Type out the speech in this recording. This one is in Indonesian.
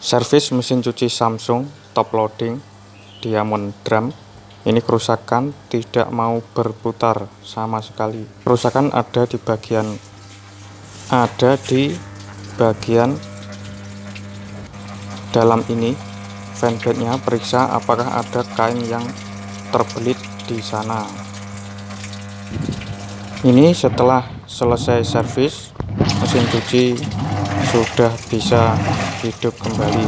Servis mesin cuci Samsung top loading diamond drum ini kerusakan, tidak mau berputar sama sekali. Kerusakan ada di bagian dalam ini. Fanbladnya, periksa apakah ada kain yang terbelit di sana. Ini setelah selesai servis, mesin cuci sudah bisa hidup kembali.